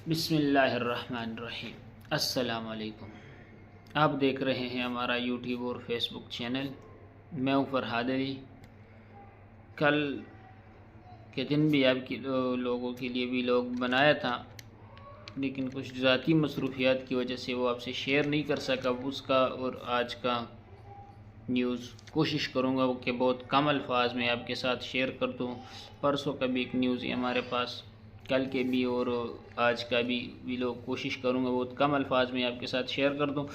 بسم اللہ الرحمن الرحیم۔ السلام علیکم۔ آپ دیکھ رہے ہیں ہمارا یوٹیوب اور فیس بک چینل۔ میں ہوں فرحاد علی۔ کل کے دن بھی آپ کی لوگوں کے لیے ویلاگ بنایا تھا، لیکن کچھ ذاتی مصروفیات کی وجہ سے وہ آپ سے شیئر نہیں کر سکا۔ اس کا اور آج کا نیوز کوشش کروں گا کہ بہت کم الفاظ میں آپ کے ساتھ شیئر کر دوں۔ پرسوں کا بھی ایک نیوز ہے ہمارے پاس، کل کے بھی اور آج کا بھی ویلاگ کوشش کروں گا بہت کم الفاظ میں آپ کے ساتھ شیئر کر دوں۔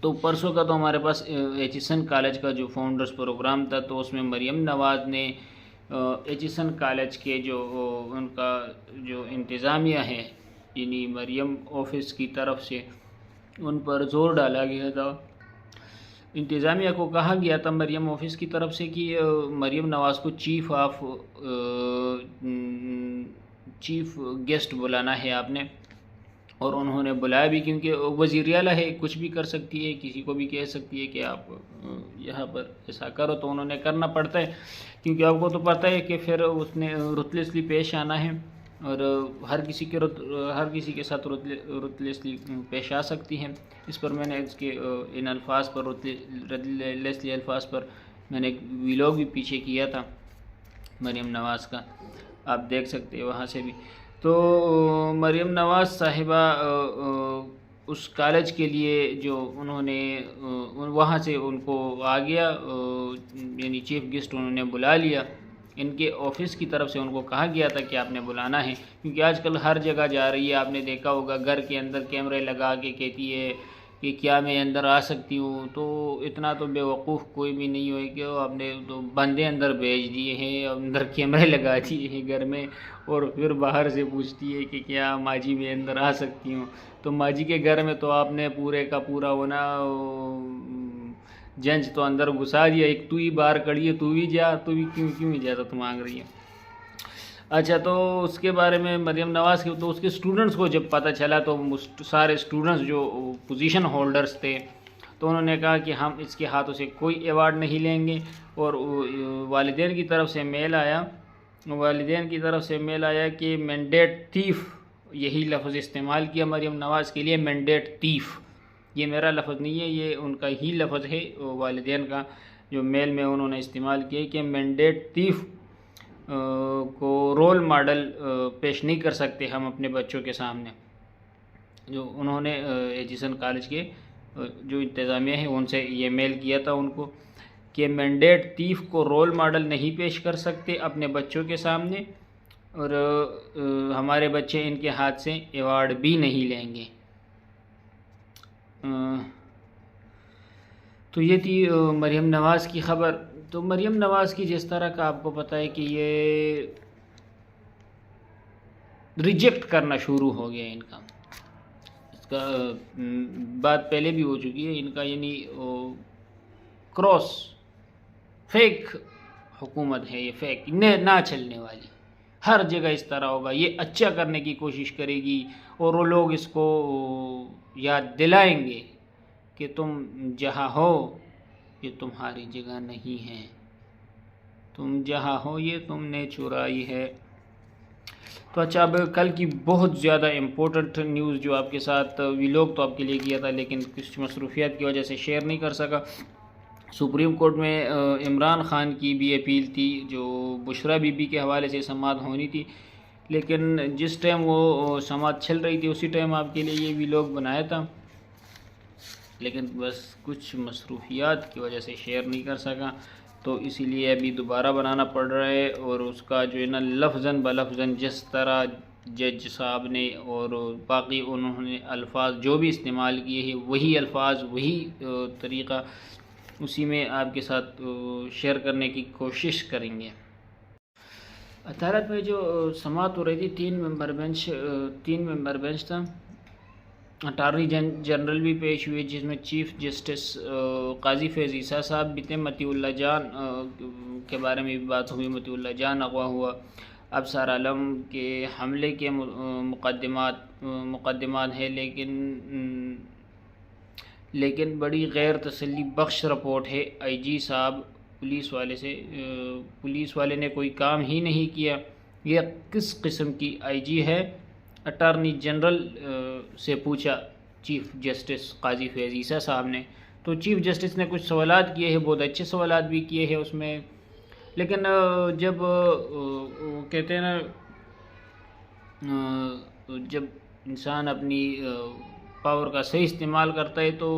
تو پرسوں کا تو ہمارے پاس ایچیسن کالج کا جو فاؤنڈرز پروگرام تھا، تو اس میں مریم نواز نے ایچیسن کالج کے جو ان کا جو انتظامیہ ہے، یعنی مریم آفس کی طرف سے ان پر زور ڈالا گیا تھا۔ انتظامیہ کو کہا گیا تھا مریم آفس کی طرف سے کہ مریم نواز کو چیف گیسٹ بلانا ہے آپ نے، اور انہوں نے بلایا بھی، کیونکہ وزیر اعلیٰ ہے، کچھ بھی کر سکتی ہے، کسی کو بھی کہہ سکتی ہے کہ آپ یہاں پر ایسا کرو، تو انہوں نے کرنا پڑتا ہے، کیونکہ آپ کو تو پتہ ہے کہ پھر اس نے رتلسلی پیش آنا ہے، اور ہر کسی کے ساتھ رتلسلی پیش آ سکتی ہیں۔ اس پر میں نے اس کے ان الفاظ پر رتلسلی الفاظ پر میں نے ایک ویلاگ بھی پیچھے کیا تھا مریم نواز کا، آپ دیکھ سکتے ہیں وہاں سے بھی۔ تو مریم نواز صاحبہ اس کالج کے لیے جو انہوں نے وہاں سے ان کو آ گیا، یعنی چیف گیسٹ انہوں نے بلا لیا، ان کے آفس کی طرف سے ان کو کہا گیا تھا کہ آپ نے بلانا ہے، کیونکہ آج کل ہر جگہ جا رہی ہے، آپ نے دیکھا ہوگا گھر کے اندر کیمرے لگا کے کہتی ہے کہ کیا میں اندر آ سکتی ہوں۔ تو اتنا تو بے وقوف کوئی بھی نہیں ہوئے کہ آپ نے تو بندے اندر بھیج دیے ہیں، اندر کیمرے لگا دیے ہیں گھر میں، اور پھر باہر سے پوچھتی ہے کہ کیا ماجی میں اندر آ سکتی ہوں۔ تو ماجی کے گھر میں تو آپ نے پورے کا پورا ہونا جنج تو اندر گھسا دیا، ایک تو ہی باہر کڑی ہے، تو بھی جا، تو بھی کیوں اجازت مانگ رہی ہے۔ اچھا، تو اس کے بارے میں مریم نواز کے تو اس کے اسٹوڈنٹس کو جب پتہ چلا، تو سارے اسٹوڈنٹس جو پوزیشن ہولڈرز تھے، تو انہوں نے کہا کہ ہم اس کے ہاتھوں سے کوئی ایوارڈ نہیں لیں گے، اور والدین کی طرف سے میل آیا کہ مینڈیٹ تھیف، یہی لفظ استعمال کیا مریم نواز کے لیے، مینڈیٹ تھیف، یہ میرا لفظ نہیں ہے، یہ ان کا ہی لفظ ہے والدین کا، جو میل میں انہوں نے استعمال کیا کہ مینڈیٹ تھیف کو رول ماڈل پیش نہیں کر سکتے ہم اپنے بچوں کے سامنے۔ جو انہوں نے ایچیسن کالج کے جو انتظامیہ ہیں ان سے یہ میل کیا تھا ان کو کہ مینڈیٹ تھیف کو رول ماڈل نہیں پیش کر سکتے اپنے بچوں کے سامنے، اور ہمارے بچے ان کے ہاتھ سے ایوارڈ بھی نہیں لیں گے۔ تو یہ تھی مریم نواز کی خبر۔ تو مریم نواز کی جس طرح کا آپ کو پتہ ہے کہ یہ ریجیکٹ کرنا شروع ہو گیا ان کا، اس کا بات پہلے بھی ہو چکی ہے، ان کا یعنی کراس فیک حکومت ہے، یہ فیک نہ چلنے والی، ہر جگہ اس طرح ہوگا، یہ اچھا کرنے کی کوشش کرے گی، اور وہ لوگ اس کو یاد دلائیں گے کہ تم جہاں ہو یہ تمہاری جگہ نہیں ہے، تم جہاں ہو یہ تم نے چرائی ہے۔ تو اچھا، اب کل کی بہت زیادہ امپورٹنٹ نیوز جو آپ کے ساتھ ویلاگ تو آپ کے لیے کیا تھا، لیکن کچھ مصروفیات کی وجہ سے شیئر نہیں کر سکا۔ سپریم کورٹ میں عمران خان کی بھی اپیل تھی، جو بشرا بی بی کے حوالے سے سماعت ہونی تھی، لیکن جس ٹائم وہ سماعت چل رہی تھی اسی ٹائم آپ کے لیے یہ ویلاگ بنایا تھا، لیکن بس کچھ مصروفیات کی وجہ سے شیئر نہیں کر سکا، تو اسی لیے ابھی دوبارہ بنانا پڑ رہا ہے۔ اور اس کا جو ہے نا لفظاً بلفظاً جس طرح جج صاحب نے اور باقی انہوں نے الفاظ جو بھی استعمال کیے ہیں، وہی الفاظ وہی طریقہ اسی میں آپ کے ساتھ شیئر کرنے کی کوشش کریں گے۔ عدالت میں جو سماعت ہو رہی تھی، تین ممبر بینچ تھا، اٹارنی جنرل بھی پیش ہوئے، جس میں چیف جسٹس قاضی فیض عیسیٰ صاحب بھی تھے، مطیع اللہ جان کے بارے میں بھی بات ہوئی، مطیع اللہ جان اغوا ہوا، ابصار عالم کے حملے کے مقدمات ہیں، لیکن بڑی غیر تسلی بخش رپورٹ ہے آئی جی صاحب پولیس والے نے کوئی کام ہی نہیں کیا، یہ کس قسم کی آئی جی ہے اٹارنی جنرل سے پوچھا چیف جسٹس قاضی فیض عیسیٰ صاحب نے، تو چیف جسٹس نے کچھ سوالات کیے ہیں، بہت اچھے سوالات بھی کیے ہیں اس میں، لیکن جب کہتے ہیں نا جب انسان اپنی پاور کا صحیح استعمال کرتا ہے تو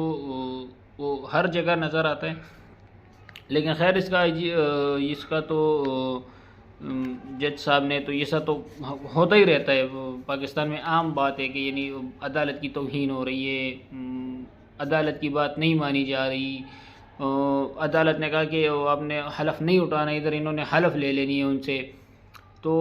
وہ ہر جگہ نظر آتا ہے. لیکن خیر اس کا تو جج صاحب نے تو یہ سب تو ہوتا ہی رہتا ہے پاکستان میں، عام بات ہے کہ یعنی عدالت کی توہین ہو رہی ہے، عدالت کی بات نہیں مانی جا رہی. عدالت نے کہا کہ آپ نے حلف نہیں اٹھانا، ادھر انہوں نے حلف لے لینی ہے ان سے. تو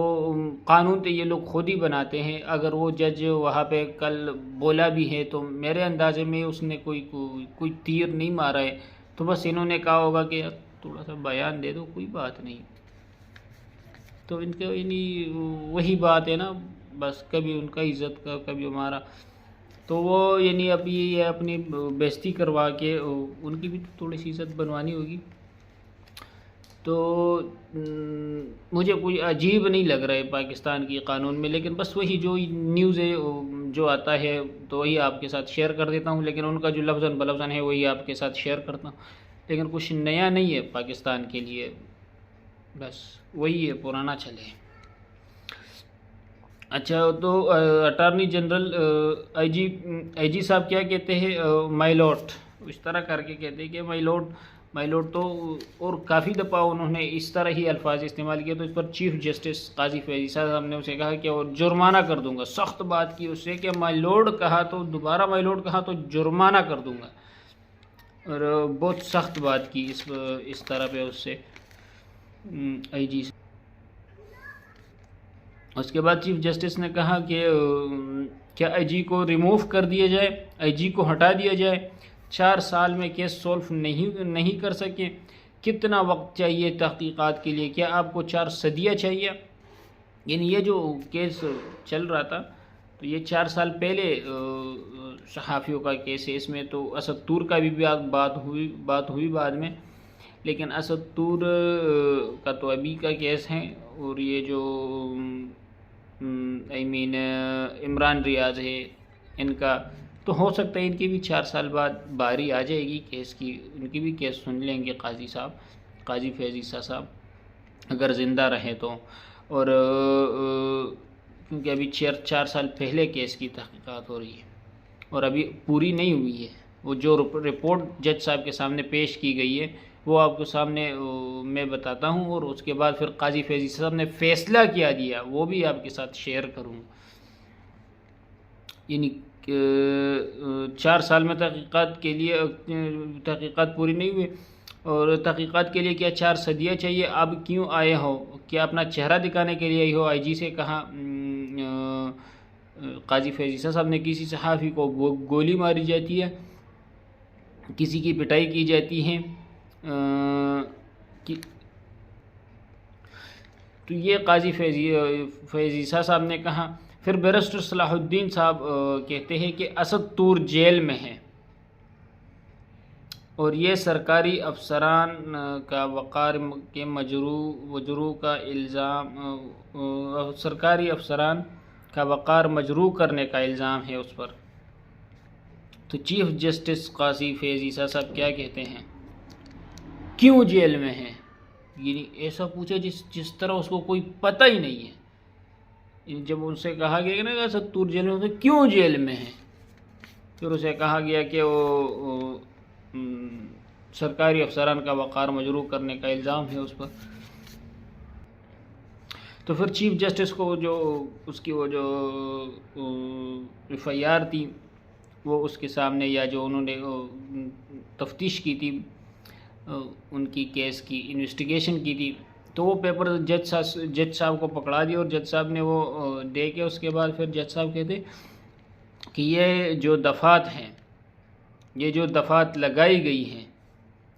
قانون تو یہ لوگ خود ہی بناتے ہیں. اگر وہ جج وہاں پہ کل بولا بھی ہے تو میرے اندازے میں اس نے کوئی تیر نہیں مارا ہے، تو بس انہوں نے کہا ہوگا کہ تھوڑا سا بیان دے دو، کوئی بات نہیں. تو ان کے یعنی وہی بات ہے نا، بس کبھی ان کا عزت کا کبھی ہمارا. تو وہ یعنی اب یہ اپنی بےزتی کروا کے ان کی بھی تھوڑی سی عزت بنوانی ہوگی. تو مجھے کوئی عجیب نہیں لگ رہا ہے پاکستان کی قانون میں، لیکن بس وہی جو نیوز ہے جو آتا ہے تو وہی آپ کے ساتھ شیئر کر دیتا ہوں. لیکن ان کا جو لفظاً بلفظاً ہے وہی آپ کے ساتھ شیئر کرتا ہوں، لیکن کچھ نیا نہیں ہے پاکستان کے لیے، بس وہی ہے، پرانا چلے. اچھا، تو اٹارنی جنرل آئی جی صاحب کیا کہتے ہیں، مائی لارڈ اس طرح کر کے کہتے ہیں کہ مائی لارڈ تو، اور کافی دفعہ انہوں نے اس طرح ہی الفاظ استعمال کیے. تو اس پر چیف جسٹس قاضی فیض عیسیٰ صاحب نے اسے کہا کہ اور جرمانہ کر دوں گا. سخت بات کی اس سے کہ مائی لارڈ کہا تو دوبارہ مائی لارڈ کہا تو جرمانہ کر دوں گا، اور بہت سخت بات کی اس طرح پہ اس سے آئی جی. اس کے بعد چیف جسٹس نے کہا کہ کیا آئی جی کو ریموو کر دیا جائے، آئی جی کو ہٹا دیا جائے. 4 سال میں کیس سولف نہیں کر سکے. کتنا وقت چاہیے تحقیقات کے لیے؟ کیا آپ کو 4 صدیاں چاہیے؟ یعنی یہ جو کیس چل رہا تھا تو یہ 4 سال پہلے صحافیوں کا کیس ہے. اس میں تو اسد طور کا بھی بات ہوئی بعد میں، لیکن اسد طور کا تو ابھی کا کیس ہے. اور یہ جو عمران ریاض ہے ان کا تو ہو سکتا ہے ان کی بھی 4 سال بعد باری آ جائے گی کیس کی، ان کی بھی کیس سن لیں گے قاضی فیض عیسیٰ صاحب اگر زندہ رہے تو. اور کیونکہ ابھی 4 سال پہلے کیس کی تحقیقات ہو رہی ہے اور ابھی پوری نہیں ہوئی ہے. وہ جو رپورٹ جج صاحب کے سامنے پیش کی گئی ہے وہ آپ کو سامنے میں بتاتا ہوں، اور اس کے بعد پھر قاضی فیض عیسیٰ صاحب نے فیصلہ کیا دیا وہ بھی آپ کے ساتھ شیئر کروں. یعنی 4 سال میں تحقیقات پوری نہیں ہوئی، اور تحقیقات کے لیے کیا 4 صدیاں چاہیے؟ اب کیوں آئے ہو؟ کیا اپنا چہرہ دکھانے کے لیے آئی ہو؟ آئی جی سے کہا قاضی فیض عیسیٰ صاحب نے. کسی صحافی کو گولی ماری جاتی ہے، کسی کی پٹائی کی جاتی ہے، تو یہ قاضی فیض عیسیٰ صاحب نے کہا. پھر بیرسٹر صلاح الدین صاحب کہتے ہیں کہ اسد طور جیل میں ہے اور یہ سرکاری افسران کا وقار کے مجروح کا الزام، سرکاری افسران کا وقار مجروح کرنے کا الزام ہے اس پر. تو چیف جسٹس قاضی فیض عیسیٰ صاحب کیا کہتے ہیں، کیوں جیل میں ہے؟ یعنی ایسا پوچھا جس طرح اس کو کوئی پتہ ہی نہیں ہے. جب ان سے کہا گیا کہ نا اسد طور جیل میں، کیوں جیل میں ہے؟ پھر اسے کہا گیا کہ وہ سرکاری افسران کا وقار مجروح کرنے کا الزام ہے اس پر. تو پھر چیف جسٹس کو جو اس کی وہ جو ایف آئی آر تھی وہ اس کے سامنے، یا جو انہوں نے تفتیش کی تھی ان کی کیس کی انویسٹیگیشن کی تھی، تو وہ پیپر جج صاحب کو پکڑا دیا، اور جج صاحب نے وہ دے کے اس کے بعد پھر جج صاحب کہتے کہ یہ جو دفعات ہیں، یہ جو دفعات لگائی گئی ہیں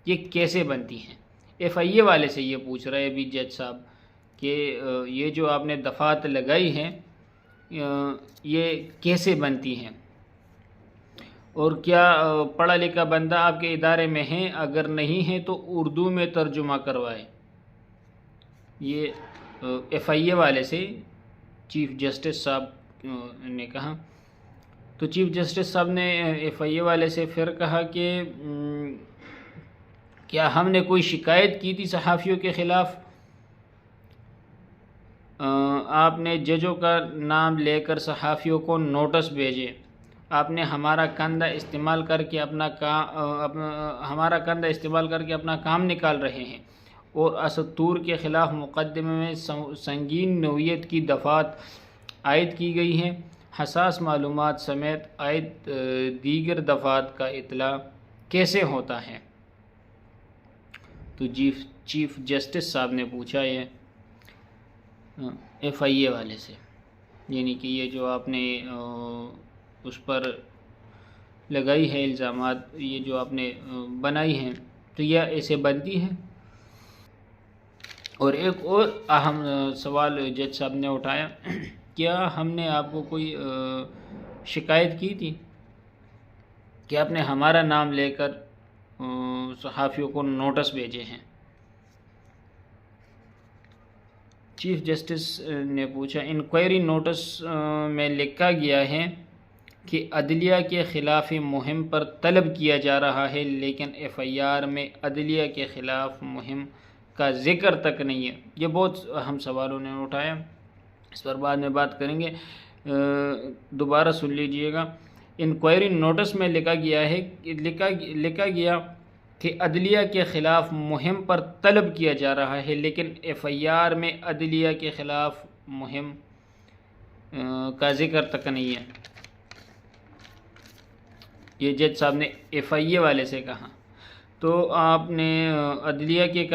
یہ کیسے بنتی ہیں. ایف آئی اے والے سے یہ پوچھ رہے ابھی جج صاحب کہ یہ جو آپ نے دفعات لگائی ہیں یہ کیسے بنتی ہیں، اور کیا پڑھا لکھا بندہ آپ کے ادارے میں ہے؟ اگر نہیں ہے تو اردو میں ترجمہ کروائے. یہ ایف آئی اے والے سے چیف جسٹس صاحب نے کہا تو چیف جسٹس صاحب نے ایف آئی اے والے سے پھر کہا کہ کیا ہم نے کوئی شکایت کی تھی صحافیوں کے خلاف؟ آپ نے ججوں کا نام لے کر صحافیوں کو نوٹس بھیجے، آپ نے ہمارا کندھا استعمال کر کے اپنا کام نکال رہے ہیں، اور اسد طور کے خلاف مقدمے میں سنگین نوعیت کی دفعات عائد کی گئی ہیں، حساس معلومات سمیت عائد دیگر دفعات کا اطلاع کیسے ہوتا ہے؟ تو چیف جسٹس صاحب نے پوچھا یہ ایف آئی اے والے سے، یعنی کہ یہ جو آپ نے اس پر لگائی ہے الزامات، یہ جو آپ نے بنائی ہیں، تو یہ ایسے بنتی ہیں؟ اور ایک اور اہم سوال جج صاحب نے اٹھایا، کیا ہم نے آپ کو کوئی شکایت کی تھی کہ آپ نے ہمارا نام لے کر صحافیوں کو نوٹس بھیجے ہیں؟ چیف جسٹس نے پوچھا، انکوائری نوٹس میں لکھا گیا ہے کہ عدلیہ کے خلاف مہم پر طلب کیا جا رہا ہے، لیکن ایف آئی آر میں عدلیہ کے خلاف مہم کا ذکر تک نہیں ہے۔ یہ بہت اہم سوالوں نے اٹھایا، اس پر بعد میں بات کریں گے، دوبارہ سن لیجئے گا۔ انکوائری نوٹس میں لکھا گیا کہ عدلیہ کے خلاف مہم پر طلب کیا جا رہا ہے، لیکن ایف آئی آر میں عدلیہ کے خلاف مہم کا ذکر تک نہیں ہے۔ یہ جج صاحب نے ایف آئی اے والے سے کہا۔ تو آپ نے عدلیہ کے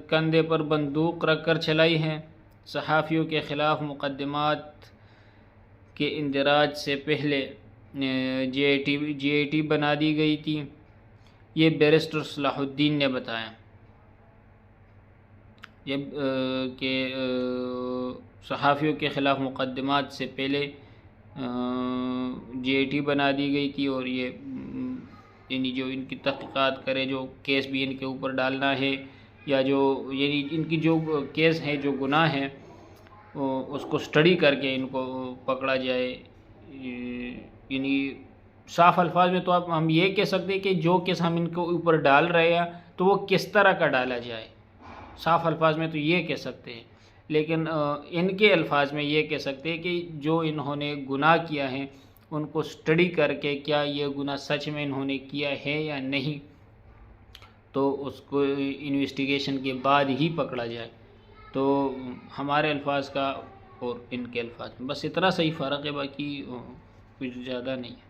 کندھے پر بندوق رکھ کر چلائی ہے، صحافیوں کے خلاف مقدمات کے اندراج سے پہلے جی آئی ٹی بنا دی گئی تھی، یہ بیرسٹر صلاح الدین نے بتایا کہ صحافیوں کے خلاف مقدمات سے پہلے جی آئی ٹی بنا دی گئی تھی، اور یہ یعنی جو ان کی تحقیقات کرے، جو کیس بھی ان کے اوپر ڈالنا ہے، یا جو یعنی ان کی جو کیس ہے، جو گناہ ہے، اس کو سٹڈی کر کے ان کو پکڑا جائے۔ یعنی صاف الفاظ میں تو ہم یہ کہہ سکتے ہیں کہ جو کیس ہم ان کے اوپر ڈال رہے ہیں تو وہ کس طرح کا ڈالا جائے، صاف الفاظ میں تو یہ کہہ سکتے ہیں، لیکن ان کے الفاظ میں یہ کہہ سکتے ہیں کہ جو انہوں نے گناہ کیا ہے ان کو سٹڈی کر کے کیا یہ گناہ سچ میں انہوں نے کیا ہے یا نہیں، تو اس کو انویسٹیگیشن کے بعد ہی پکڑا جائے۔ تو ہمارے الفاظ کا اور ان کے الفاظ میں بس اتنا صحیح فرق ہے، باقی کچھ زیادہ نہیں ہے۔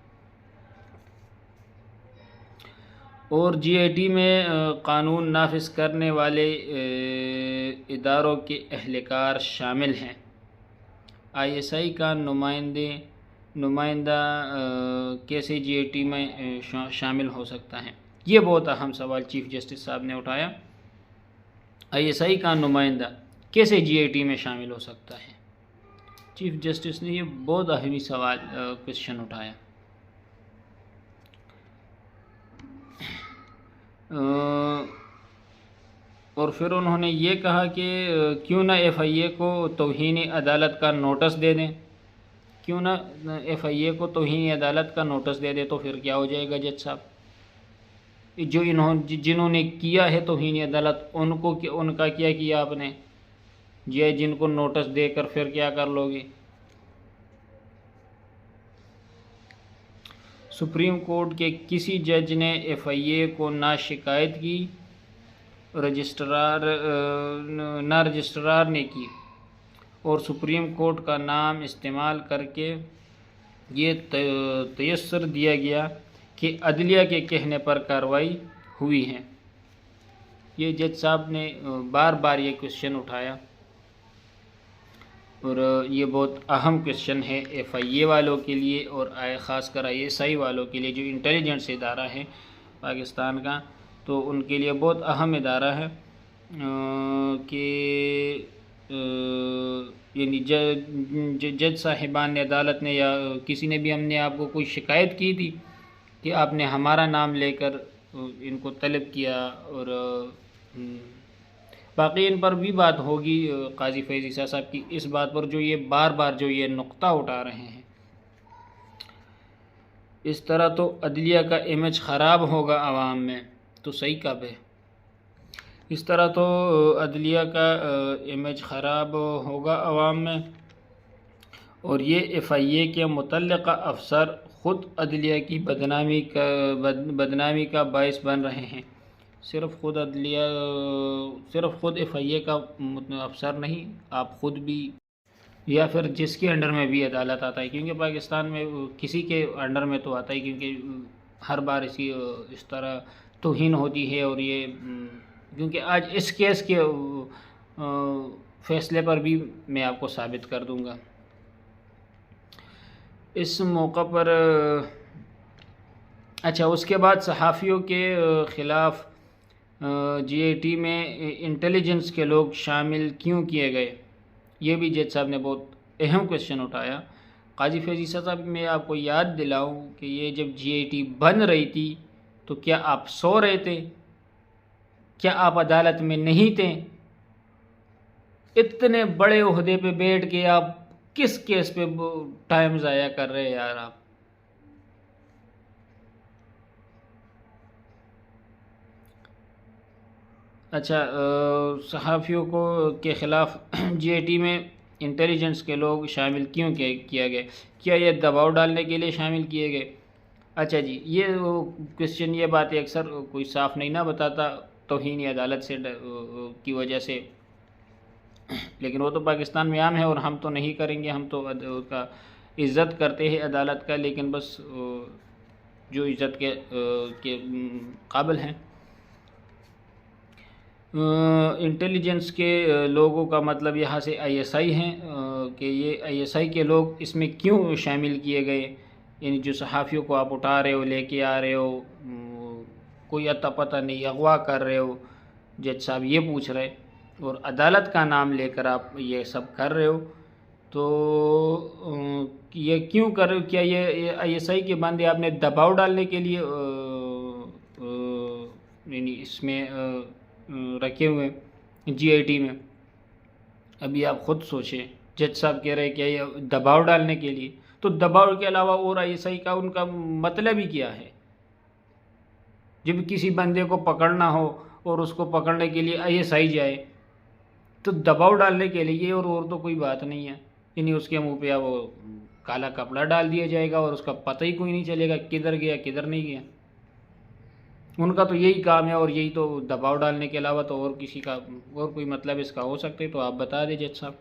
اور جی آئی ٹی میں قانون نافذ کرنے والے اداروں کے اہلکار شامل ہیں، آئی ایس آئی کا نمائندہ کیسے جی آئی ٹی میں شامل ہو سکتا ہے؟ یہ بہت اہم سوال چیف جسٹس صاحب نے اٹھایا، آئی ایس آئی کا نمائندہ کیسے جی آئی ٹی میں شامل ہو سکتا ہے؟ چیف جسٹس نے یہ بہت اہم سوال کوشچن اٹھایا۔ اور پھر انہوں نے یہ کہا کہ کیوں نہ ایف آئی اے کو توہین عدالت کا نوٹس دے دیں، کیوں نہ ایف آئی اے کو توہین عدالت کا نوٹس دے دے، تو پھر کیا ہو جائے گا جج صاحب؟ جنہوں نے کیا ہے توہین عدالت، ان کا کیا کیا آپ نے؟ جن کو نوٹس دے کر پھر کیا کر لو گے؟ سپریم کورٹ کے کسی جج نے ایف آئی اے کو نہ شکایت کی، نہ رجسٹرار نے کی، اور سپریم کورٹ کا نام استعمال کر کے یہ تیسر دیا گیا کہ عدلیہ کے کہنے پر کارروائی ہوئی ہے۔ یہ جج صاحب نے بار بار یہ کوشچن اٹھایا، اور یہ بہت اہم کوشچن ہے ایف آئی اے والوں کے لیے، اور خاص کر آئی ایس آئی والوں کے لیے، جو انٹیلیجنس ادارہ ہے پاکستان کا، تو ان کے لیے بہت اہم ادارہ ہے کہ یعنی جج صاحبان نے، عدالت نے، یا کسی نے بھی ہم نے آپ کو کوئی شکایت کی تھی کہ آپ نے ہمارا نام لے کر ان کو طلب کیا باقی ان پر بھی بات ہوگی قاضی فیض عیسیٰ صاحب کی، اس بات پر جو یہ بار بار جو یہ نقطہ اٹھا رہے ہیں۔ اس طرح تو عدلیہ کا امیج خراب ہوگا عوام میں، تو صحیح کب ہے؟ اس طرح تو عدلیہ کا امیج خراب ہوگا عوام میں، اور یہ ایف آئی اے کے متعلقہ افسر خود عدلیہ کی بدنامی کا باعث بن رہے ہیں۔ صرف خود ایف آئی اے کا افسر نہیں، آپ خود بھی، یا پھر جس کے انڈر میں بھی عدالت آتا ہے، کیونکہ پاکستان میں کسی کے انڈر میں تو آتا ہے، کیونکہ ہر بار اس طرح توہین ہوتی ہے، اور یہ کیونکہ آج اس کیس کے فیصلے پر بھی میں آپ کو ثابت کر دوں گا۔ اس موقع پر اچھا، اس کے بعد صحافیوں کے خلاف جی اے ٹی میں انٹیلیجنس کے لوگ شامل کیوں کیے گئے؟ یہ بھی جج صاحب نے بہت اہم کوشچن اٹھایا۔ قاضی فیض عیسیٰ صاحب، میں آپ کو یاد دلاؤں کہ یہ جب جی اے ٹی بن رہی تھی تو کیا آپ سو رہے تھے؟ کیا آپ عدالت میں نہیں تھے؟ اتنے بڑے عہدے پہ بیٹھ کے آپ کس کیس پہ ٹائم ضائع کر رہے ہیں یار آپ؟ اچھا، صحافیوں کے خلاف جی اے ٹی میں انٹیلیجنس کے لوگ شامل کیوں کیا گئے؟ کیا یہ دباؤ ڈالنے کے لیے شامل کیے گئے؟ اچھا جی، یہ کوشچن، یہ باتیں اکثر کوئی صاف نہیں نہ بتاتا توہین عدالت سے کی وجہ سے، لیکن وہ تو پاکستان میں عام ہے، اور ہم تو نہیں کریں گے، ہم تو کا عزت کرتے ہیں عدالت کا، لیکن بس جو عزت کے قابل ہیں۔ انٹیلیجنس کے لوگوں کا مطلب یہاں سے آئی ایس آئی ہیں، کہ یہ آئی ایس آئی کے لوگ اس میں کیوں شامل کیے گئے؟ یعنی جو صحافیوں کو آپ اٹھا رہے ہو، لے کے آ رہے ہو، کوئی اتا پتہ نہیں اغوا کر رہے ہو، جج صاحب یہ پوچھ رہے، اور عدالت کا نام لے کر آپ یہ سب کر رہے ہو، تو یہ کیوں کر رہے ہو؟ کیا یہ آئی ایس آئی کے بندے آپ نے دباؤ ڈالنے کے لیے یعنی اس میں رکھے ہوئے جی آئی ٹی میں؟ ابھی آپ خود سوچیں، جج صاحب کہہ رہے کہ یہ دباؤ ڈالنے کے لیے، تو دباؤ کے علاوہ اور آئی ایس آئی کا ان کا مطلب ہی کیا ہے؟ جب کسی بندے کو پکڑنا ہو اور اس کو پکڑنے کے لیے آئی ایس آئی جائے، تو دباؤ ڈالنے کے لیے، اور تو کوئی بات نہیں ہے، یعنی اس کے منہ پہ وہ کالا کپڑا ڈال دیا جائے گا اور اس کا پتہ ہی کوئی نہیں چلے گا کدھر گیا کدھر نہیں گیا۔ ان کا تو یہی کام ہے، اور یہی تو دباؤ ڈالنے کے علاوہ تو اور کسی کا اور کوئی مطلب اس کا ہو سکتے تو آپ بتا دیں جج صاحب۔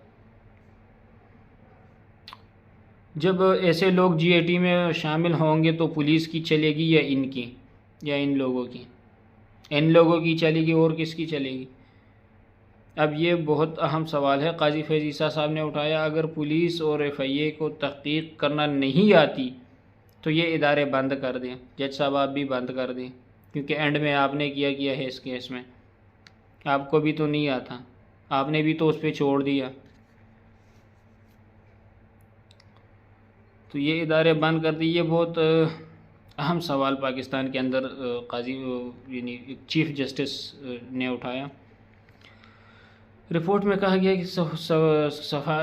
جب ایسے لوگ جی اے ٹی میں شامل ہوں گے تو پولیس کی چلے گی یا ان کی، یا ان لوگوں کی؟ ان لوگوں کی چلے گی، اور کس کی چلے گی؟ اب یہ بہت اہم سوال ہے، قاضی فیض عیسیٰ صاحب نے اٹھایا۔ اگر پولیس اور ایف آئی اے کو تحقیق کرنا نہیں آتی تو یہ ادارے بند کر دیں، جج صاحب آپ بھی بند کر دیں، کیونکہ اینڈ میں آپ نے کیا ہے اس کیس میں، آپ کو بھی تو نہیں آتا، آپ نے بھی تو اس پہ چھوڑ دیا، تو یہ ادارے بند کر دی۔ یہ بہت اہم سوال پاکستان کے اندر قاضی یعنی چیف جسٹس نے اٹھایا۔ رپورٹ میں کہا گیا کہ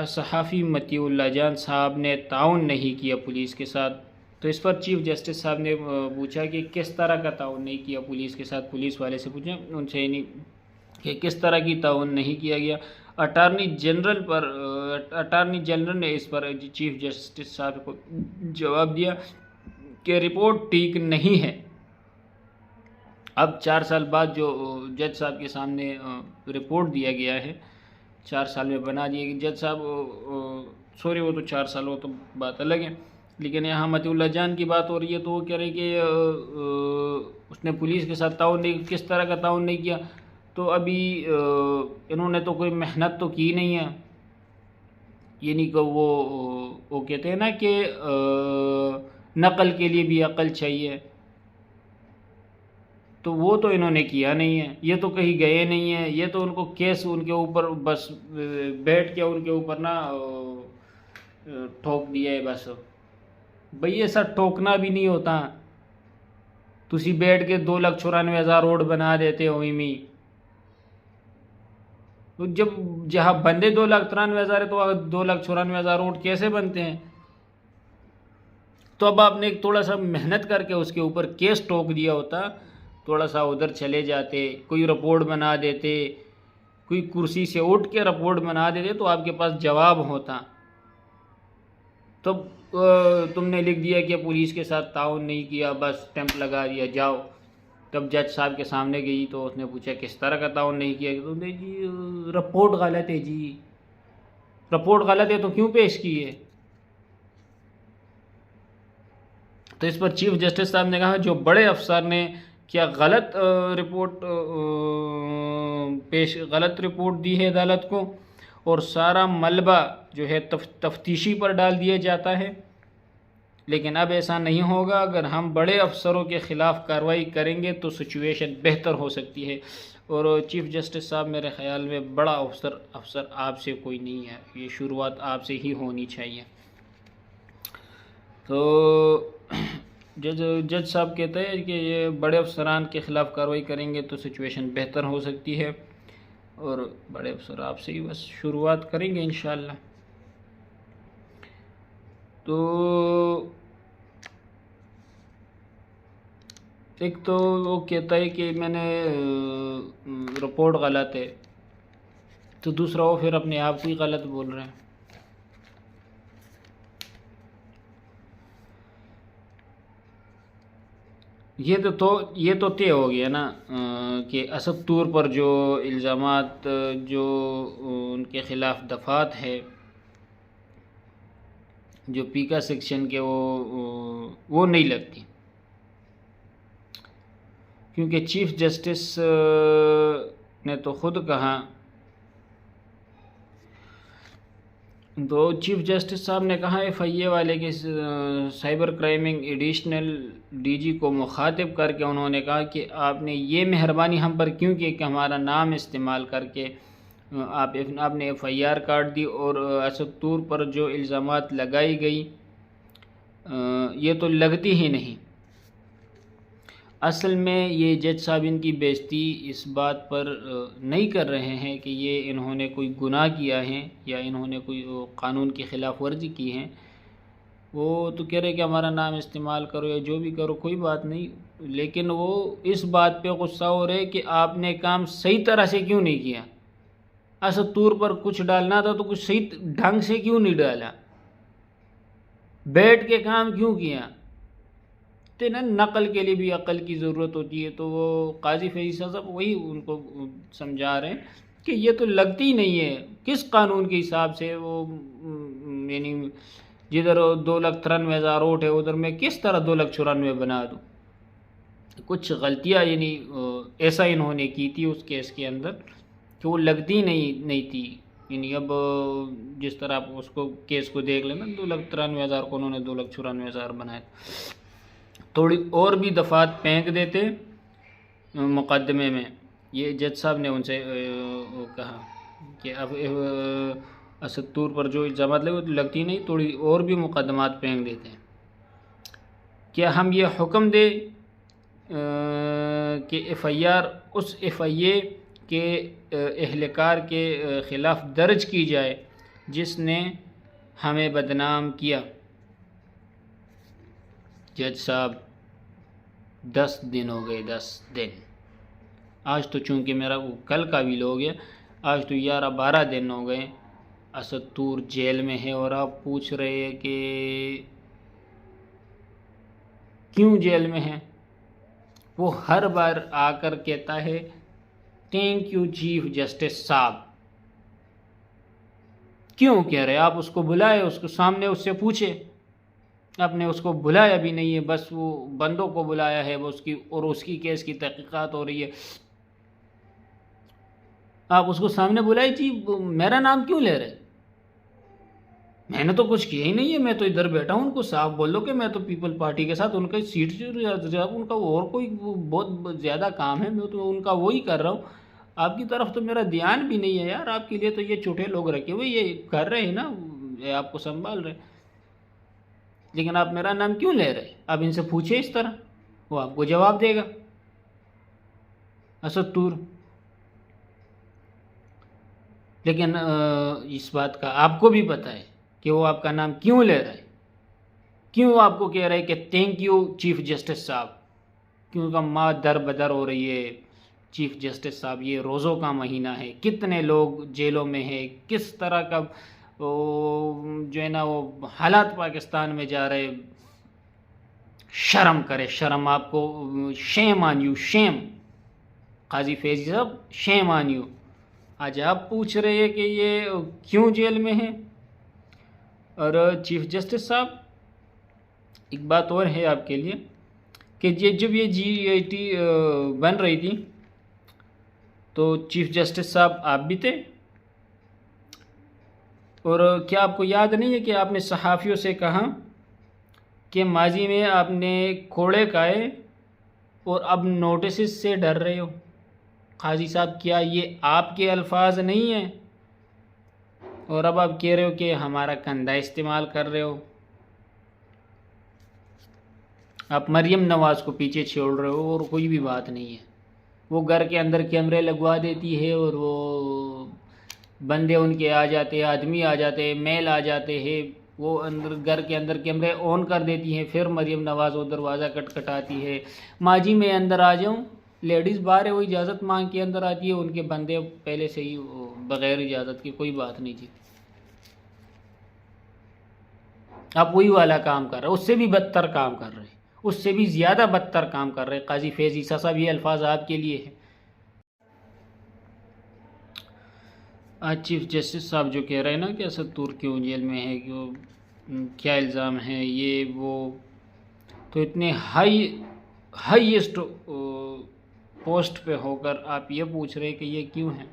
صحافی مطیع اللہ جان صاحب نے تعاون نہیں کیا پولیس کے ساتھ، تو اس پر چیف جسٹس صاحب نے پوچھا کہ کس طرح کا تعاون نہیں کیا پولیس کے ساتھ، پولیس والے سے پوچھا ان سے، یعنی کہ کس طرح کی تعاون نہیں کیا گیا۔ اٹارنی جنرل نے اس پر چیف جسٹس صاحب کو جواب دیا کہ رپورٹ ٹھیک نہیں ہے۔ اب 4 سال بعد جو جج صاحب کے سامنے رپورٹ دیا گیا ہے، 4 سال میں بنا دیے کہ جج صاحب سوری، وہ تو 4 سال وہ تو بات الگ ہے، لیکن یہاں مطیع اللہ جان کی بات ہو رہی ہے، تو وہ کہہ رہے کہ اس نے پولیس کے ساتھ تعاون نہیں، کس طرح کا تعاون نہیں کیا؟ تو ابھی انہوں نے تو کوئی محنت تو کی نہیں ہے، یعنی کہ وہ کہتے ہیں نا کہ نقل کے لیے بھی عقل چاہیے، تو وہ تو انہوں نے کیا نہیں ہے، یہ تو کہیں گئے نہیں ہیں، یہ تو ان کو کیس ان کے اوپر بس بیٹھ کے ان کے اوپر نا ٹھوک دیا ہے بس۔ بھئی ایسا ٹھوکنا بھی نہیں ہوتا، تسی بیٹھ کے 2,94,000 روڈ بنا دیتے ہو میں، جب جہاں بندے 2,93,000 ہے تو 2,94,000 اونٹ کیسے بنتے ہیں؟ تو اب آپ نے تھوڑا سا محنت کر کے اس کے اوپر کیس ٹوک دیا ہوتا، تھوڑا سا ادھر چلے جاتے، کوئی رپورٹ بنا دیتے، کوئی کرسی سے اٹھ کے رپورٹ بنا دیتے تو آپ کے پاس جواب ہوتا. تب تم نے لکھ دیا کہ پولیس کے ساتھ تعاون نہیں کیا، بس اسٹیمپ لگا دیا، جاؤ. تب جج صاحب کے سامنے گئی تو اس نے پوچھا کس طرح کا تعاون نہیں کیا؟ تو نے جی رپورٹ غلط ہے، جی رپورٹ غلط ہے تو کیوں پیش کی ہے؟ تو اس پر چیف جسٹس صاحب نے کہا جو بڑے افسر نے کیا غلط رپورٹ دی ہے عدالت کو، اور سارا ملبہ جو ہے تفتیشی پر ڈال دیا جاتا ہے، لیکن اب ایسا نہیں ہوگا. اگر ہم بڑے افسروں کے خلاف کارروائی کریں گے تو سچویشن بہتر ہو سکتی ہے. اور چیف جسٹس صاحب میرے خیال میں بڑا افسر آپ سے کوئی نہیں ہے، یہ شروعات آپ سے ہی ہونی چاہیے. تو جج صاحب کہتے ہیں کہ یہ بڑے افسران کے خلاف کارروائی کریں گے تو سچویشن بہتر ہو سکتی ہے، اور بڑے افسر آپ سے ہی بس شروعات کریں گے انشاءاللہ. تو ایک تو وہ کہتا ہے کہ میں نے رپورٹ غلط ہے، تو دوسرا وہ پھر اپنے آپ کو ہی غلط بول رہے ہیں. یہ تو طے ہو گیا نا کہ اسد طور پر جو الزامات جو ان کے خلاف دفعات ہے، جو پیکا سیکشن کے وہ نہیں لگتی، کیونکہ چیف جسٹس نے تو خود کہا. تو چیف جسٹس صاحب نے کہا ایف آئی اے والے کے سائبر کرائمنگ ایڈیشنل ڈی جی کو مخاطب کر کے انہوں نے کہا کہ آپ نے یہ مہربانی ہم پر کیوں کی کہ ہمارا نام استعمال کر کے آپ نے ایف آئی آر کاٹ دی، اور اسد طور پر جو الزامات لگائی گئی یہ تو لگتی ہی نہیں. اصل میں یہ جج صاحب ان کی بےزتی اس بات پر نہیں کر رہے ہیں کہ یہ انہوں نے کوئی گناہ کیا ہے یا انہوں نے کوئی قانون کی خلاف ورزی کی ہے. وہ تو کہہ رہے کہ ہمارا نام استعمال کرو یا جو بھی کرو، کوئی بات نہیں، لیکن وہ اس بات پہ غصہ ہو رہے کہ آپ نے کام صحیح طرح سے کیوں نہیں کیا. اسد طور پر کچھ ڈالنا تھا تو کچھ صحیح ڈھنگ سے کیوں نہیں ڈالا، بیٹھ کے کام کیوں کیا. تو نا نقل کے لیے بھی عقل کی ضرورت ہوتی ہے. تو وہ قاضی فیصل صاحب وہی ان کو سمجھا رہے ہیں کہ یہ تو لگتی ہی نہیں ہے. کس قانون کے حساب سے وہ یعنی جدھر 2,93,000 ووٹ ہے ادھر میں کس طرح 2,94,000 بنا دوں. کچھ غلطیاں یعنی ایسا انہوں نے کی تھی اس کیس کے اندر کہ وہ لگتی نہیں تھی. یعنی اب جس طرح آپ اس کو کیس کو دیکھ لینا 2,93,000 کو انہوں نے 2,94,000 بنائے. تھوڑی اور بھی دفعات پھینک دیتے مقدمے میں. یہ جج صاحب نے ان سے کہا کہ اب اسد طور پر جو الزامات لگے وہ لگتی نہیں، تھوڑی اور بھی مقدمات پھینک دیتے ہیں. کیا ہم یہ حکم دیں کہ ایف آئی آر اس ایف آئی اے کے اہلکار کے خلاف درج کی جائے جس نے ہمیں بدنام کیا. جج صاحب 10 دن ہو گئے، 10 دن. آج تو چونکہ میرا وہ کل کا بھی ہو گیا، آج تو 11-12 دن ہو گئے اسد طور جیل میں ہے. اور آپ پوچھ رہے ہیں کہ کیوں جیل میں ہے. وہ ہر بار آ کر کہتا ہے تھینک یو چیف جسٹس صاحب. کیوں کہہ رہے آپ اس کو بلائے، اس کو سامنے اس سے پوچھے. آپ نے اس کو بلایا بھی نہیں ہے، بس وہ بندوں کو بلایا ہے، وہ اس کی کیس کی تحقیقات ہو رہی ہے. آپ اس کو سامنے بلائے جی میرا نام کیوں لے رہے؟ میں نے تو کچھ کیا ہی نہیں ہے، میں تو ادھر بیٹھا ہوں. ان کو صاف بولو کہ میں تو پیپل پارٹی کے ساتھ ان کا سیٹ ان کا اور کوئی بہت زیادہ کام ہے، میں تو ان کا وہی کر رہا ہوں. آپ کی طرف تو میرا دھیان بھی نہیں ہے یار. آپ کے لیے تو یہ چھوٹے لوگ رکھے ہوئے یہ کر رہے ہیں نا، یہ آپ کو سنبھال رہے، لیکن آپ میرا نام کیوں لے رہے؟ آپ ان سے پوچھیں اس طرح، وہ آپ کو جواب دے گا. اسد طور لیکن اس بات کا آپ کو بھی پتہ ہے کہ وہ آپ کا نام کیوں لے رہا ہے، کیوں آپ کو کہہ رہے کہ تھینک یو چیف جسٹس صاحب، کیوں کا ماں در بدر ہو رہی ہے چیف جسٹس صاحب، یہ روزوں کا مہینہ ہے، کتنے لوگ جیلوں میں ہیں، کس طرح کا جو ہے نا وہ حالات پاکستان میں جا رہے، شرم کرے، شرم آپ کو، شیم آن یو، شیم قاضی فیضی صاحب، شیم آن یو۔ آج آپ پوچھ رہے ہیں کہ یہ کیوں جیل میں ہیں۔ اور چیف جسٹس صاحب ایک بات اور ہے آپ کے لیے کہ جب یہ GAT بن رہی تھی تو چیف جسٹس صاحب آپ بھی تھے، اور کیا آپ کو یاد نہیں ہے کہ آپ نے صحافیوں سے کہا کہ ماضی میں آپ نے کوڑے کھائے اور اب نوٹسز سے ڈر رہے ہو؟ قاضی صاحب کیا یہ آپ کے الفاظ نہیں ہیں؟ اور اب آپ کہہ رہے ہو کہ ہمارا کندھا استعمال کر رہے ہو، آپ مریم نواز کو پیچھے چھوڑ رہے ہو، اور کوئی بھی بات نہیں ہے۔ وہ گھر کے اندر کیمرے لگوا دیتی ہے اور وہ بندے ان کے آ جاتے ہیں، آدمی آ جاتے ہیں، میل آ جاتے ہیں، وہ اندر گھر کے اندر کیمرے آن کر دیتی ہیں، پھر مریم نواز وہ دروازہ کٹکھٹاتی ہے، ماں جی میں اندر آ جاؤں، لیڈیز باہر ہے، وہ اجازت مانگ کے اندر آتی ہے، ان کے بندے پہلے سے ہی بغیر اجازت کی، کوئی بات نہیں جی۔ آپ وہی والا کام کر رہے، اس سے بھی بدتر کام کر رہے، اس سے بھی زیادہ بدتر کام کر رہے قاضی فیض عیسیٰ صاحب، یہ الفاظ آپ کے لیے ہیں۔ آج چیف جسٹس صاحب جو کہہ رہے ہیں نا کہ اسد طور کیوں جیل میں ہے، کیا الزام ہے، یہ وہ، تو اتنے ہائیسٹ پوسٹ پہ ہو کر آپ یہ پوچھ رہے کہ یہ کیوں ہے؟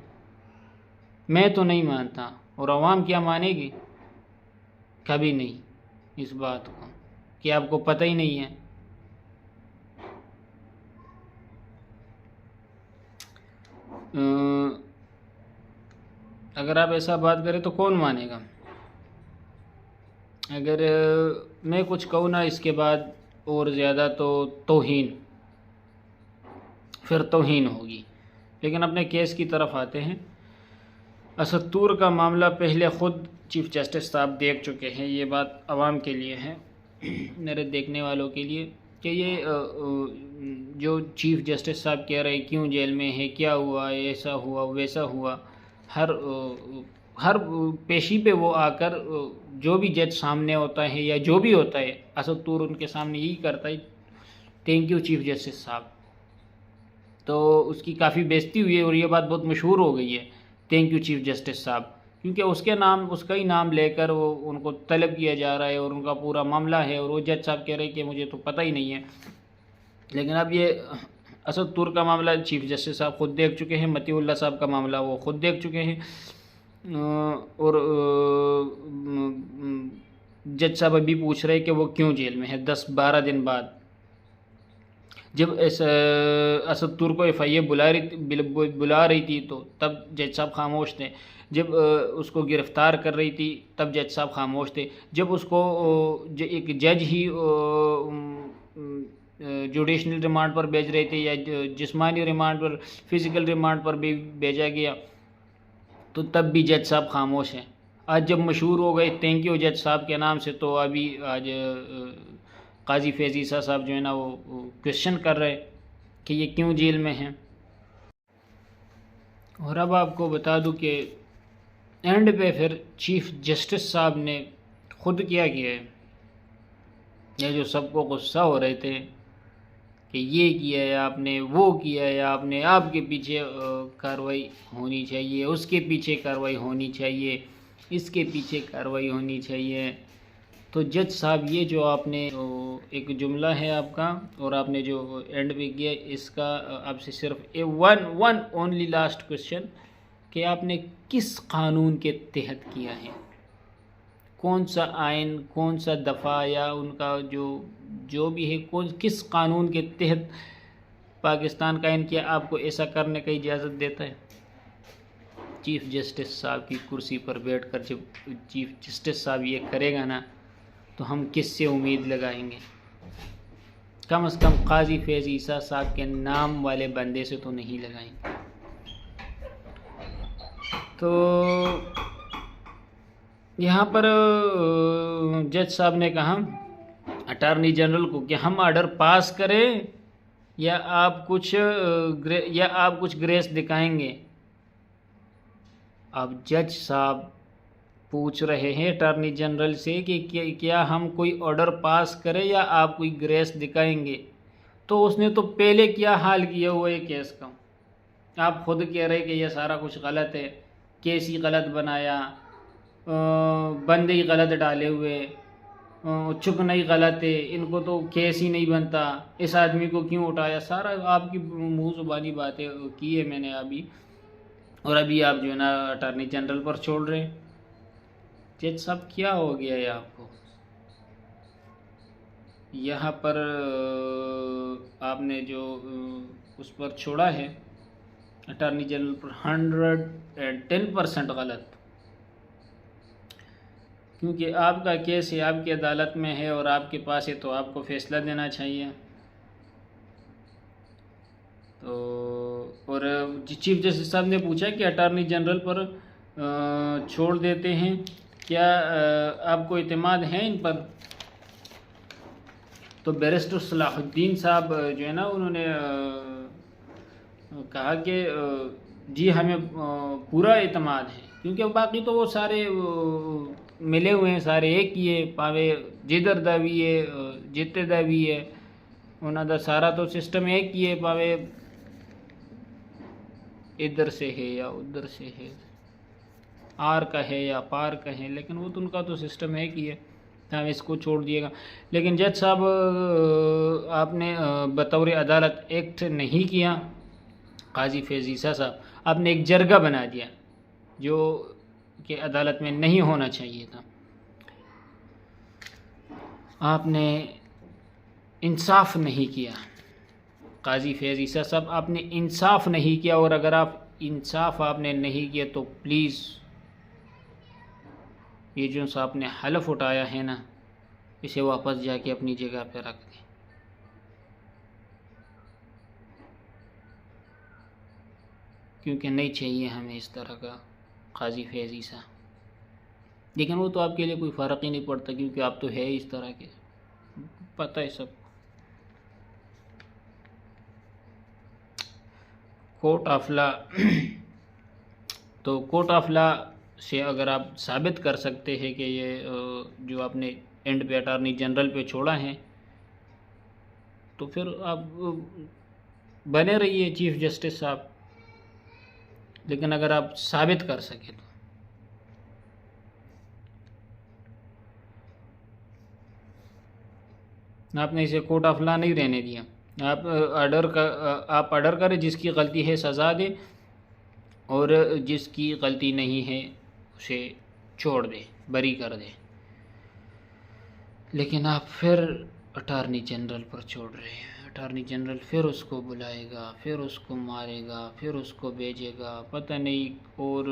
میں تو نہیں مانتا، اور عوام کیا مانے گی؟ کبھی نہیں اس بات کو، کہ آپ کو پتہ ہی نہیں ہے۔ اگر آپ ایسا بات کریں تو کون مانے گا؟ اگر میں کچھ کہوں نا اس کے بعد اور زیادہ تو توہین، پھر توہین ہوگی۔ لیکن اپنے کیس کی طرف آتے ہیں۔ اسد طور کا معاملہ پہلے خود چیف جسٹس صاحب دیکھ چکے ہیں، یہ بات عوام کے لیے ہے، میرے دیکھنے والوں کے لیے، کہ یہ جو چیف جسٹس صاحب کہہ رہے کیوں جیل میں ہے، کیا ہوا، ایسا ہوا ویسا ہوا، ہر پیشی پہ وہ آ کر جو بھی جج سامنے ہوتا ہے یا جو بھی ہوتا ہے، اسد طور ان کے سامنے یہی کرتا ہے، تھینک یو چیف جسٹس صاحب۔ تو اس کی کافی بےزتی ہوئی ہے، اور یہ بات بہت مشہور ہو گئی ہے، تھینک یو چیف جسٹس صاحب، کیونکہ اس کا ہی نام لے کر وہ ان کو طلب کیا جا رہا ہے، اور ان کا پورا معاملہ ہے، اور وہ جج صاحب کہہ رہے کہ مجھے تو پتہ ہی نہیں ہے۔ لیکن اب یہ اسد طور کا معاملہ چیف جسٹس صاحب خود دیکھ چکے ہیں، مطیع اللہ صاحب کا معاملہ وہ خود دیکھ چکے ہیں، اور جج صاحب ابھی پوچھ رہے کہ وہ کیوں جیل میں ہے 10-12 دن بعد۔ جب اسد طور کو FIA بلا رہی تھی تو تب جج صاحب خاموش تھے، جب اس کو گرفتار کر رہی تھی تب جج صاحب خاموش تھے، جب اس کو ایک جج ہی جوڈیشنل ریمانڈ پر بھیج رہے تھے یا جسمانی ریمانڈ پر، فزیکل ریمانڈ پر بھی بھیجا گیا، تو تب بھی جج صاحب خاموش ہیں۔ آج جب مشہور ہو گئے تھینک یو جج صاحب کے نام سے، تو ابھی آج قاضی فیض عیسیٰ صاحب جو ہے نا وہ کویشچن کر رہے کہ یہ کیوں جیل میں ہیں۔ اور اب آپ کو بتا دوں کہ اینڈ پہ پھر چیف جسٹس صاحب نے خود کیا ہے، یہ جو سب کو غصہ ہو رہے تھے کہ یہ کیا ہے آپ نے، وہ کیا ہے آپ نے، آپ کے پیچھے کارروائی ہونی چاہیے، اس کے پیچھے کارروائی ہونی چاہیے، اس کے پیچھے کارروائی ہونی چاہیے، تو جج صاحب یہ جو آپ نے ایک جملہ ہے آپ کا، اور آپ نے جو اینڈ پہ کیا، اس کا آپ سے صرف ون اونلی لاسٹ کویشچن کہ آپ نے کس قانون کے تحت کیا ہے، کون سا آئین، کون سا دفعہ، یا ان کا جو بھی ہے کس قانون کے تحت پاکستان کا آئین کیا آپ کو ایسا کرنے کا اجازت دیتا ہے؟ چیف جسٹس صاحب کی کرسی پر بیٹھ کر جب چیف جسٹس صاحب یہ کرے گا نا، تو ہم کس سے امید لگائیں گے؟ کم از کم قاضی فیض عیسیٰ صاحب کے نام والے بندے سے تو نہیں لگائیں گے۔ تو یہاں پر جج صاحب نے کہا اٹارنی جنرل کو کہ ہم آرڈر پاس کریں یا آپ کچھ گریس دکھائیں گے. اب جج صاحب پوچھ رہے ہیں اٹارنی جنرل سے کہ کیا ہم کوئی آرڈر پاس کریں یا آپ کوئی گریس دکھائیں گے. تو اس نے تو پہلے کیا حال کیا ہوا ہے کیس کا. آپ خود کہہ رہے کہ یہ سارا کچھ غلط ہے، کیس ہی غلط بنایا، بندے ہی غلط ڈالے ہوئے، چکنا ہی غلط ہے، ان کو تو کیس ہی نہیں بنتا، اس آدمی کو کیوں اٹھایا. سارا آپ کی منہ زبانی باتیں کی ہے میں نے ابھی، اور ابھی آپ جو ہے نا اٹارنی جنرل پر چھوڑ رہے ہیں. جج صاحب کیا ہو گیا ہے آپ کو؟ یہاں پر آپ نے جو اس پر چھوڑا ہے اٹارنی جنرل پر 110% غلط، کیونکہ آپ کا کیس ہے، آپ کی عدالت میں ہے اور آپ کے پاس ہے، تو آپ کو فیصلہ دینا چاہیے. تو اور چیف جسٹس صاحب نے پوچھا کہ اٹارنی جنرل پر چھوڑ دیتے ہیں، کیا آپ کو اعتماد ہے ان پر؟ تو بیرسٹر صلاح الدین صاحب جو ہے نا انہوں نے کہا کہ جی ہمیں پورا اعتماد ہے، کیونکہ باقی تو وہ سارے ملے ہوئے ہیں، سارے ایک ہی ہے، پاوے جدھر دا بھی ہے جتے دا بھی ہے، انہوں دا سارا تو سسٹم ایک ہی ہے، پاوے ادھر سے ہے یا ادھر سے ہے، آر کا ہے یا پار کا ہے، لیکن وہ تو ان کا تو سسٹم ایک ہی ہے. ہم اس کو چھوڑ دیے گا. لیکن جج صاحب آپ نے بطور عدالت ایکٹ نہیں کیا. قاضی فیض عیسیٰ صاحب آپ نے ایک جرگہ بنا دیا جو کہ عدالت میں نہیں ہونا چاہیے تھا. آپ نے انصاف نہیں کیا. قاضی فیض عیسیٰ صاحب آپ نے انصاف نہیں کیا، اور اگر انصاف آپ نے نہیں کیا تو پلیز یہ جو آپ نے حلف اٹھایا ہے نا، اسے واپس جا کے اپنی جگہ پہ رکھ دیں. کیونکہ نہیں چاہیے ہمیں اس طرح کا قاضی فیض عیسیٰ. لیکن وہ تو آپ کے لیے کوئی فرق ہی نہیں پڑتا، کیونکہ آپ تو ہے اس طرح کے، پتہ ہے سب. کورٹ آف لا تو کورٹ آف لا سے اگر آپ ثابت کر سکتے ہیں کہ یہ جو آپ نے اینڈ پہ اٹارنی جنرل پہ چھوڑا ہے، تو پھر آپ بنے رہیے چیف جسٹس صاحب. لیکن اگر آپ ثابت کر سکیں تو آپ نے اسے کورٹ آف لا نہیں رہنے دیا. آپ آرڈر کریں، جس کی غلطی ہے سزا دیں، اور جس کی غلطی نہیں ہے اسے چھوڑ دیں، بری کر دیں. لیکن آپ پھر اٹارنی جنرل پر چھوڑ رہے ہیں. اٹارنی جنرل پھر اس کو بلائے گا، پھر اس کو مارے گا، پھر اس کو بھیجے گا، پتہ نہیں، اور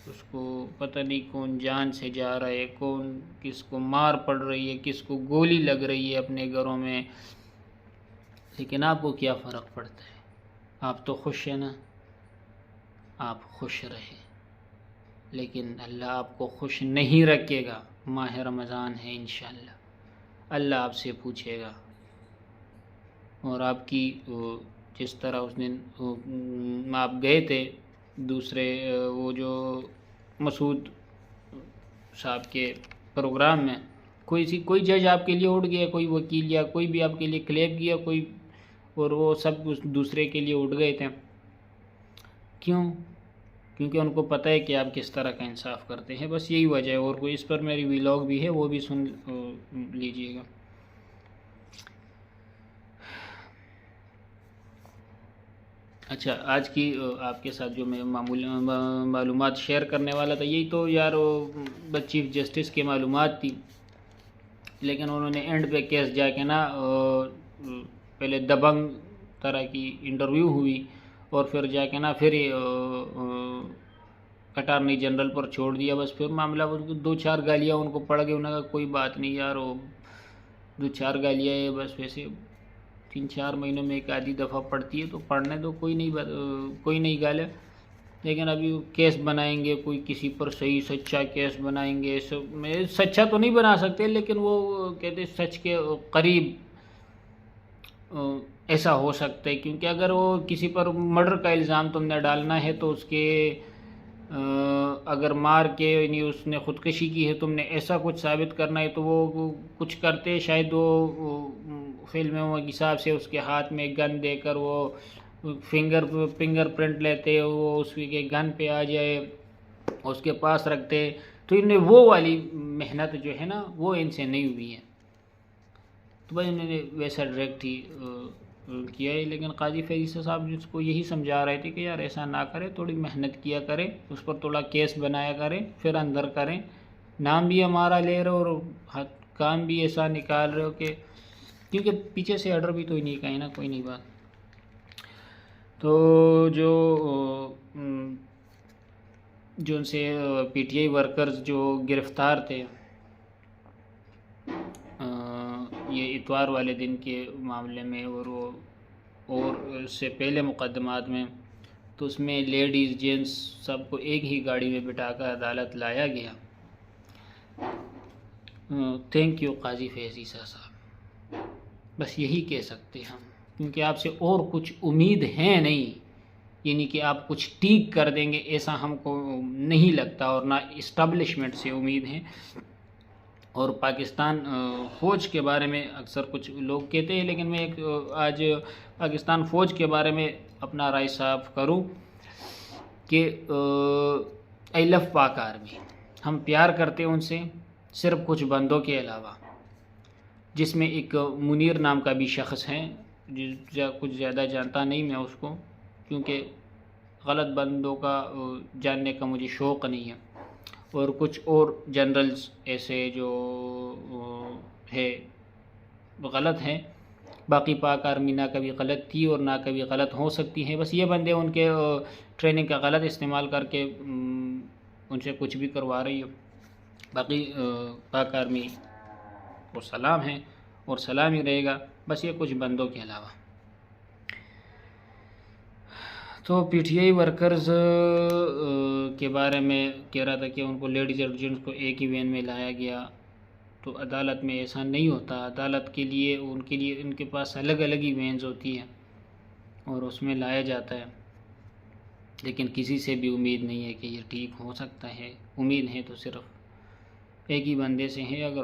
اس کو پتہ نہیں کون جان سے جا رہا ہے، کون کس کو مار پڑ رہی ہے، کس کو گولی لگ رہی ہے اپنے گھروں میں. لیکن آپ کو کیا فرق پڑتا ہے؟ آپ تو خوش ہیں نا، آپ خوش رہے. لیکن اللہ آپ کو خوش نہیں رکھے گا. ماہ رمضان ہے انشاءاللہ، اللہ آپ سے پوچھے گا، اور آپ کی جس طرح اس دن آپ گئے تھے دوسرے وہ جو مسعود صاحب کے پروگرام میں، کوئی جج آپ کے لیے اٹھ گیا، کوئی وکیل یا کوئی بھی آپ کے لیے کلیپ کیا کوئی، اور وہ سب دوسرے کے لیے اٹھ گئے تھے. کیوں؟ کیونکہ ان کو پتہ ہے کہ آپ کس طرح کا انصاف کرتے ہیں، بس یہی وجہ ہے. اور کوئی اس پر میری ویلاگ بھی ہے، وہ بھی سن لیجئے گا. اچھا، آج کی آپ کے ساتھ جو میں معلومات شیئر کرنے والا تھا، یہی تو یار بس چیف جسٹس کی معلومات تھی. لیکن انہوں نے اینڈ پہ کیس جا کے نا پہلے دبنگ طرح کی انٹرویو ہوئی، اور پھر جا کے نا پھر اٹارنی جنرل پر چھوڑ دیا. بس پھر معاملہ 2-4 گالیاں ان کو پڑ گئی. انہوں نے کہا کوئی بات نہیں یار، 2-4 گالیاں ہے بس، ویسے 3-4 مہینوں میں ایک آدھی دفعہ پڑتی ہے، تو پڑھنے دو، کوئی نہیں گالے. لیکن ابھی وہ کیس بنائیں گے، کوئی کسی پر صحیح سچا کیس بنائیں گے، سچا تو نہیں بنا سکتے لیکن وہ کہتے سچ کے قریب ایسا ہو سکتا ہے، کیونکہ اگر وہ کسی پر مرڈر کا الزام تم نے ڈالنا ہے تو اس کے اگر مار کے یعنی اس نے خودکشی کی ہے تم نے ایسا کچھ ثابت کرنا ہے تو وہ کچھ کرتے، شاید وہ فلموں کے حساب سے اس کے ہاتھ میں گن دے کر وہ فنگر پرنٹ لیتے، وہ اس کے گن پہ آ جائے، اس کے پاس رکھتے، تو ان نے وہ والی محنت جو ہے نا وہ ان سے نہیں ہوئی ہے، تو بھائی انہوں نے ویسا ڈائریکٹ ہی کیا ہے۔ لیکن قاضی فیضی صاحب جس کو یہی سمجھا رہے تھے کہ یار ایسا نہ کرے، تھوڑی محنت کیا کرے، اس پر تھوڑا کیس بنایا کرے، پھر اندر کریں، نام بھی ہمارا لے رہے اور کام بھی ایسا نکال رہے ہو کہ کیونکہ پیچھے سے آرڈر بھی تو ہی نہیں کہیں نا، کوئی نہیں بات۔ تو جو ان سے پی ٹی آئی ورکرز جو گرفتار تھے یہ اتوار والے دن کے معاملے میں اور اس سے پہلے مقدمات میں، تو اس میں لیڈیز جینٹس سب کو ایک ہی گاڑی میں بٹھا کر عدالت لایا گیا۔ تھینک یو قاضی فیضی صاحب، بس یہی کہہ سکتے ہم، کیونکہ آپ سے اور کچھ امید ہے نہیں، یعنی کہ آپ کچھ ٹھیک کر دیں گے ایسا ہم کو نہیں لگتا، اور نہ اسٹیبلشمنٹ سے امید ہے۔ اور پاکستان فوج کے بارے میں اکثر کچھ لوگ کہتے ہیں، لیکن میں آج پاکستان فوج کے بارے میں اپنا رائے صاف کروں کہ آئی لو پاک آرمی، ہم پیار کرتے ہیں ان سے، صرف کچھ بندوں کے علاوہ، جس میں ایک منیر نام کا بھی شخص ہے، کچھ زیادہ جانتا نہیں میں اس کو، کیونکہ غلط بندوں کا جاننے کا مجھے شوق نہیں ہے، اور کچھ اور جنرلز ایسے جو ہے غلط ہیں، باقی پاک آرمی نہ کبھی غلط تھی اور نہ کبھی غلط ہو سکتی ہیں، بس یہ بندے ان کے ٹریننگ کا غلط استعمال کر کے ان سے کچھ بھی کروا رہی ہے۔ باقی پاک آرمی کو سلام ہے اور سلام ہی رہے گا، بس یہ کچھ بندوں کے علاوہ۔ تو پی ٹی آئی ورکرز کے بارے میں کہہ رہا تھا کہ ان کو لیڈیز اور جینٹس کو ایک ہی وین میں لایا گیا، تو عدالت میں ایسا نہیں ہوتا، عدالت کے لیے ان کے پاس الگ الگ ہی وینز ہوتی ہیں اور اس میں لایا جاتا ہے، لیکن کسی سے بھی امید نہیں ہے کہ یہ ٹھیک ہو سکتا ہے، امید ہے تو صرف ایک ہی بندے سے ہے۔ اگر